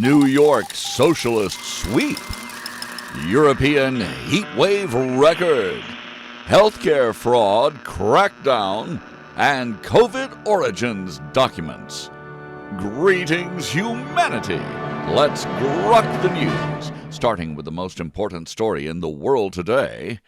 New York socialist sweep, European heatwave record, healthcare fraud crackdown, and COVID origins documents. Greetings, humanity! Let's grok the news, starting with the most important story in the world today.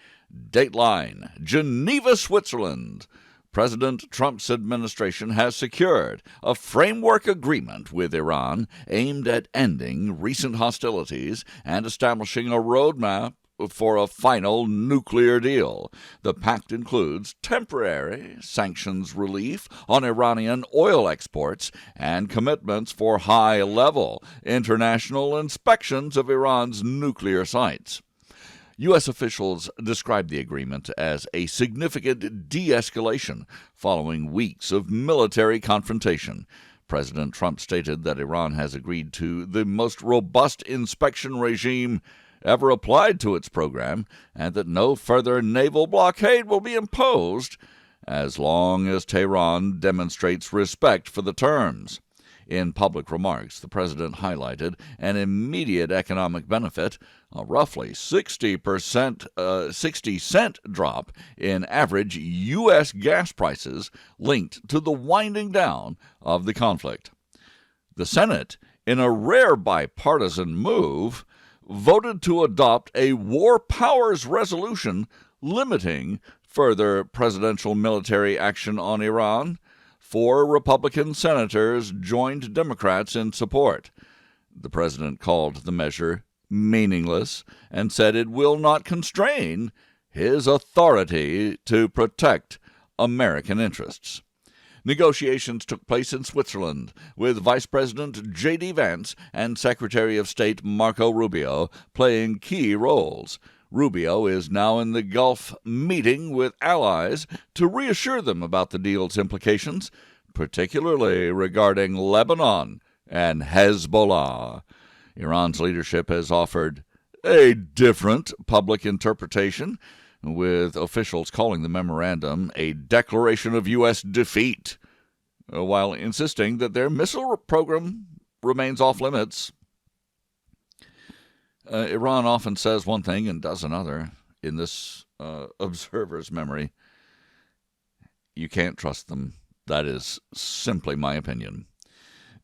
Dateline, Geneva, Switzerland. President Trump's administration has secured a framework agreement with Iran aimed at ending recent hostilities and establishing a roadmap for a final nuclear deal. The pact includes temporary sanctions relief on Iranian oil exports and commitments for high-level international inspections of Iran's nuclear sites. U.S. officials described the agreement as a significant de-escalation following weeks of military confrontation. President Trump stated that Iran has agreed to the most robust inspection regime ever applied to its program and that no further naval blockade will be imposed as long as Tehran demonstrates respect for the terms. In public remarks, the president highlighted an immediate economic benefit, a roughly 60 cent drop in average U.S. gas prices linked to the winding down of the conflict. The Senate, in a rare bipartisan move, voted to adopt a war powers resolution limiting further presidential military action on Iran. 4 Republican senators joined Democrats in support. The president called the measure meaningless and said it will not constrain his authority to protect American interests. Negotiations took place in Switzerland, with Vice President J.D. Vance and Secretary of State Marco Rubio playing key roles. Rubio is now in the Gulf meeting with allies to reassure them about the deal's implications, particularly regarding Lebanon and Hezbollah. Iran's leadership has offered a different public interpretation, with officials calling the memorandum a declaration of U.S. defeat, while insisting that their missile program remains off-limits. Iran often says one thing and does another. In this observer's memory, you can't trust them. That is simply my opinion.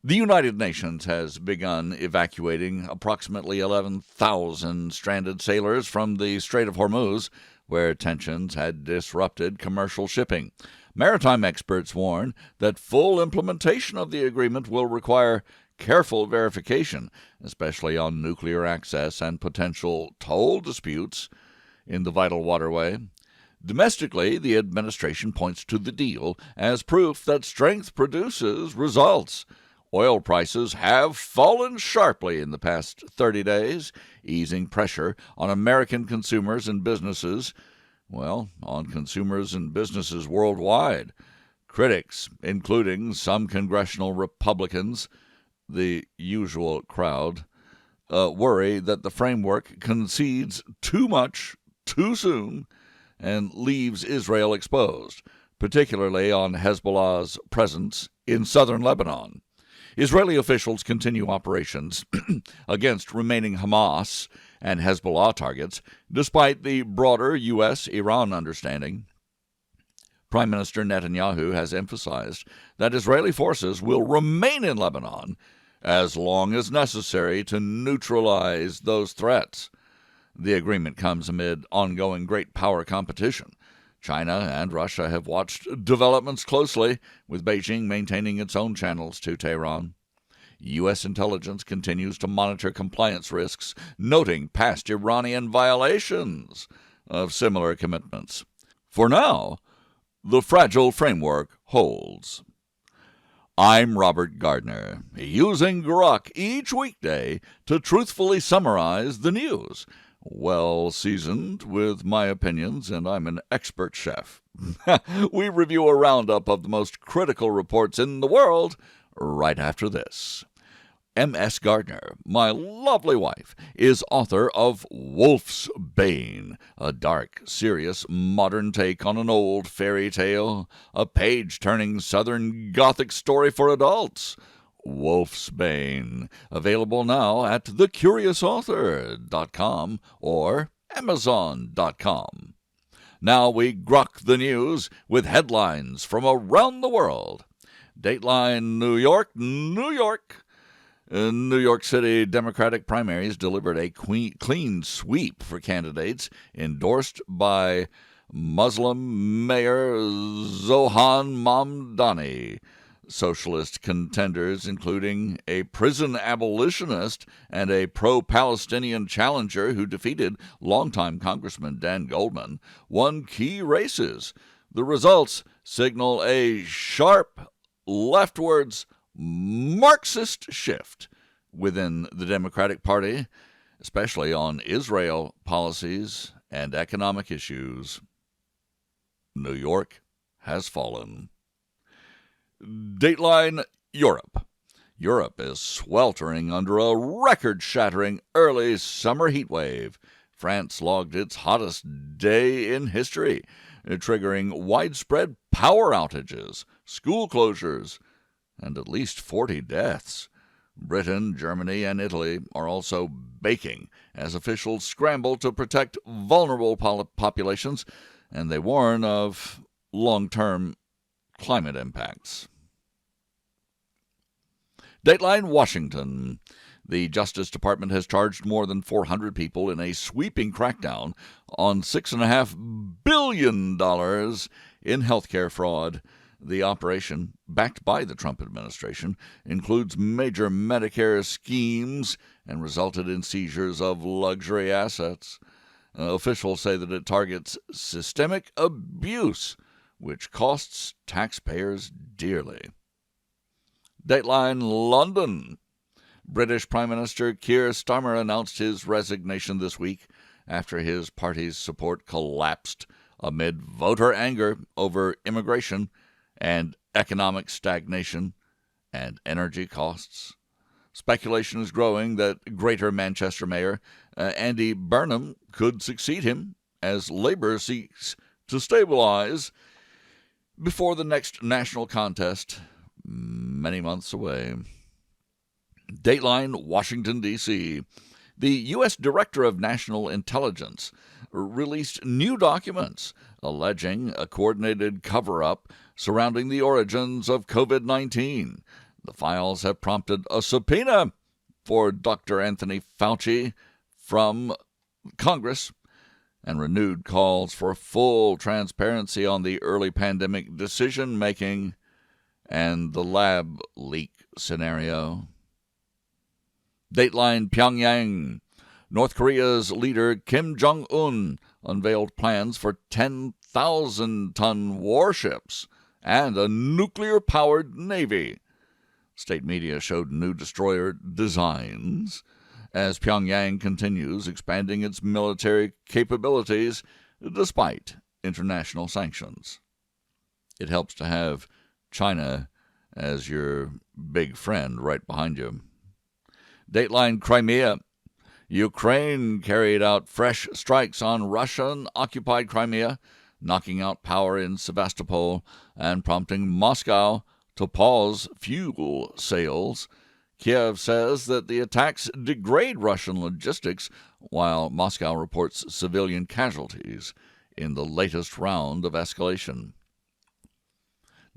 The United Nations has begun evacuating approximately 11,000 stranded sailors from the Strait of Hormuz, where tensions had disrupted commercial shipping. Maritime experts warn that full implementation of the agreement will require careful verification, especially on nuclear access and potential toll disputes in the vital waterway. Domestically, the administration points to the deal as proof that strength produces results. Oil prices have fallen sharply in the past 30 days, easing pressure on American consumers and businesses, on consumers and businesses worldwide. Critics, including some congressional Republicans, the usual crowd, worry that the framework concedes too much too soon and leaves Israel exposed, particularly on Hezbollah's presence in southern Lebanon. Israeli officials continue operations against remaining Hamas and Hezbollah targets, despite the broader U.S.-Iran understanding. Prime Minister Netanyahu has emphasized that Israeli forces will remain in Lebanon as long as necessary to neutralize those threats. The agreement comes amid ongoing great power competition. China and Russia have watched developments closely, with Beijing maintaining its own channels to Tehran. U.S. intelligence continues to monitor compliance risks, noting past Iranian violations of similar commitments. For now, the fragile framework holds. I'm Robert Gardner, using Grok each weekday to truthfully summarize the news. Well seasoned with my opinions, and I'm an expert chef. We review a roundup of the most critical reports in the world right after this. M.S. Gardner, my lovely wife, is author of Wolf's Bane, a dark, serious, modern take on an old fairy tale, a page-turning Southern Gothic story for adults. Wolfsbane, available now at thecuriousauthor.com or amazon.com. Now we grok the news with headlines from around the world. Dateline New York, New York. New York City Democratic primaries delivered a clean sweep for candidates endorsed by Muslim Mayor Zohan Mamdani. Socialist contenders, including a prison abolitionist and a pro-Palestinian challenger who defeated longtime Congressman Dan Goldman, won key races. The results signal a sharp leftwards Marxist shift within the Democratic Party, especially on Israel policies and economic issues. New York has fallen. Dateline Europe. Europe is sweltering under a record-shattering early summer heat wave. France logged its hottest day in history, triggering widespread power outages, school closures, and at least 40 deaths. Britain, Germany, and Italy are also baking as officials scramble to protect vulnerable populations, and they warn of long-term climate impacts. Dateline Washington. The Justice Department has charged more than 400 people in a sweeping crackdown on $6.5 billion in healthcare fraud. The operation, backed by the Trump administration, includes major Medicare schemes and resulted in seizures of luxury assets. Officials say that it targets systemic abuse, which costs taxpayers dearly. Dateline London. British Prime Minister Keir Starmer announced his resignation this week after his party's support collapsed amid voter anger over immigration and economic stagnation and energy costs. Speculation is growing that Greater Manchester Mayor Andy Burnham could succeed him as Labour seeks to stabilize before the next national contest, many months away. Dateline Washington, D.C. The U.S. Director of National Intelligence released new documents alleging a coordinated cover-up surrounding the origins of COVID-19. The files have prompted a subpoena for Dr. Anthony Fauci from Congress and renewed calls for full transparency on the early pandemic decision-making and the lab leak scenario. Dateline Pyongyang. North Korea's leader Kim Jong-un unveiled plans for 10,000-ton warships and a nuclear-powered navy. State media showed new destroyer designs as Pyongyang continues expanding its military capabilities despite international sanctions. It helps to have China as your big friend right behind you. Dateline Crimea. Ukraine carried out fresh strikes on Russian-occupied Crimea, knocking out power in Sevastopol and prompting Moscow to pause fuel sales. Kiev says that the attacks degrade Russian logistics, while Moscow reports civilian casualties in the latest round of escalation.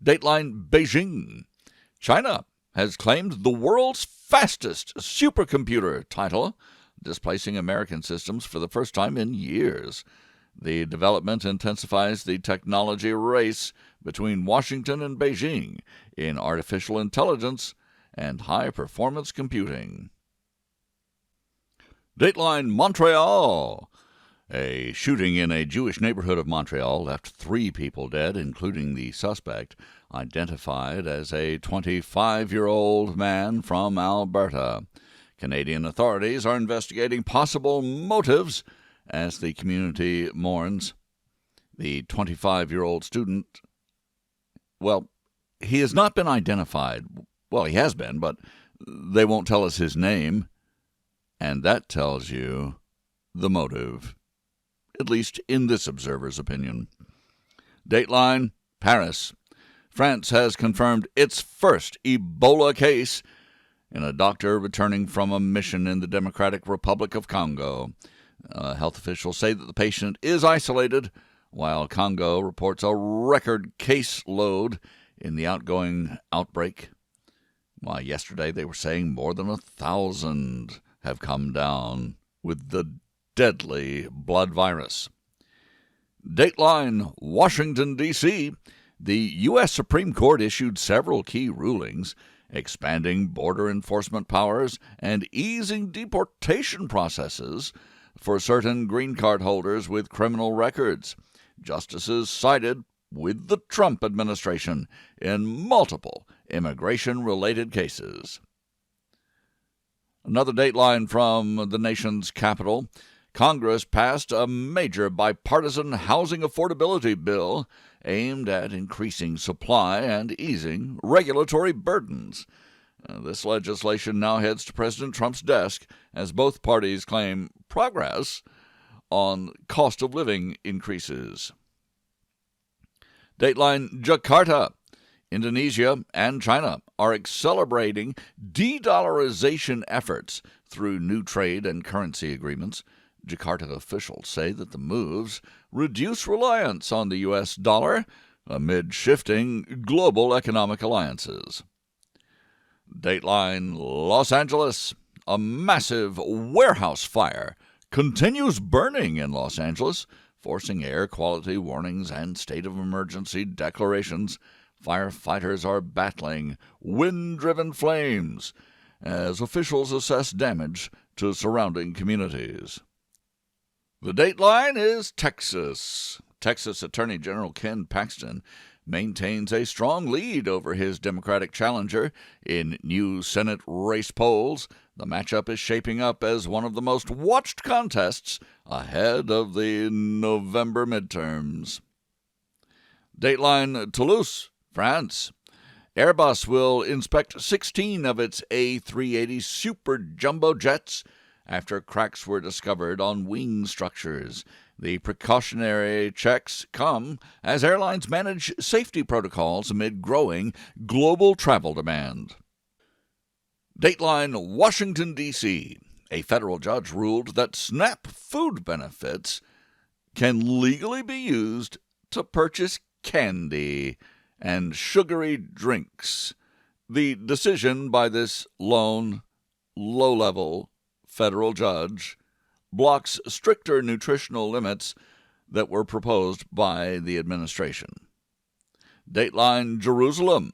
Dateline Beijing. China has claimed the world's fastest supercomputer title, displacing American systems for the first time in years. The development intensifies the technology race between Washington and Beijing in artificial intelligence and high-performance computing. Dateline Montreal. A shooting in a Jewish neighborhood of Montreal left 3 people dead, including the suspect, identified as a 25-year-old man from Alberta. Canadian authorities are investigating possible motives as the community mourns. The 25-year-old student, well, he has not been identified. Well, he has been, but they won't tell us his name. And that tells you the motive, at least in this observer's opinion. Dateline Paris. France has confirmed its first Ebola case in a doctor returning from a mission in the Democratic Republic of Congo. Health officials say that the patient is isolated, while Congo reports a record caseload in the outgoing outbreak. While yesterday they were saying more than 1,000 have come down with the deadly blood virus. Dateline, Washington, D.C. The U.S. Supreme Court issued several key rulings, expanding border enforcement powers and easing deportation processes for certain green card holders with criminal records. Justices sided with the Trump administration in multiple immigration-related cases. Another dateline from the nation's capital. Congress passed a major bipartisan housing affordability bill aimed at increasing supply and easing regulatory burdens. This legislation now heads to President Trump's desk as both parties claim progress on cost of living increases. Dateline, Jakarta. Indonesia and China are accelerating de-dollarization efforts through new trade and currency agreements. Jakarta officials say that the moves reduce reliance on the U.S. dollar amid shifting global economic alliances. Dateline, Los Angeles. A massive warehouse fire continues burning in Los Angeles, forcing air quality warnings and state of emergency declarations. Firefighters are battling wind-driven flames as officials assess damage to surrounding communities. The dateline is Texas. Texas Attorney General Ken Paxton maintains a strong lead over his Democratic challenger in new Senate race polls. The matchup is shaping up as one of the most watched contests ahead of the November midterms. Dateline, Toulouse, France. Airbus will inspect 16 of its A380 super jumbo jets after cracks were discovered on wing structures. The precautionary checks come as airlines manage safety protocols amid growing global travel demand. Dateline, Washington, D.C. A federal judge ruled that SNAP food benefits can legally be used to purchase candy and sugary drinks. The decision by this lone, low-level federal judge blocks stricter nutritional limits that were proposed by the administration. Dateline, Jerusalem.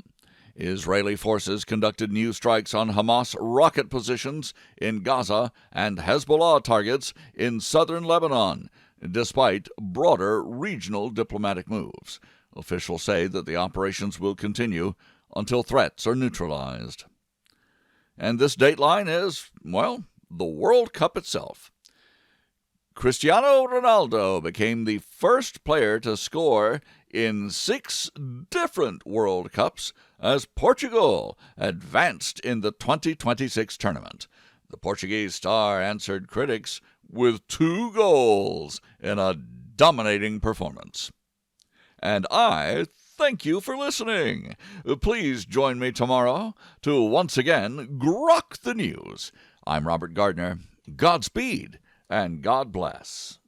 Israeli forces conducted new strikes on Hamas rocket positions in Gaza and Hezbollah targets in southern Lebanon, despite broader regional diplomatic moves. Officials say that the operations will continue until threats are neutralized. And this dateline is, well, the World Cup itself. Cristiano Ronaldo became the first player to score in 6 different World Cups as Portugal advanced in the 2026 tournament. The Portuguese star answered critics with 2 goals in a dominating performance. And I thank you for listening. Please join me tomorrow to once again grok the news. I'm Robert Gardner. Godspeed and God bless.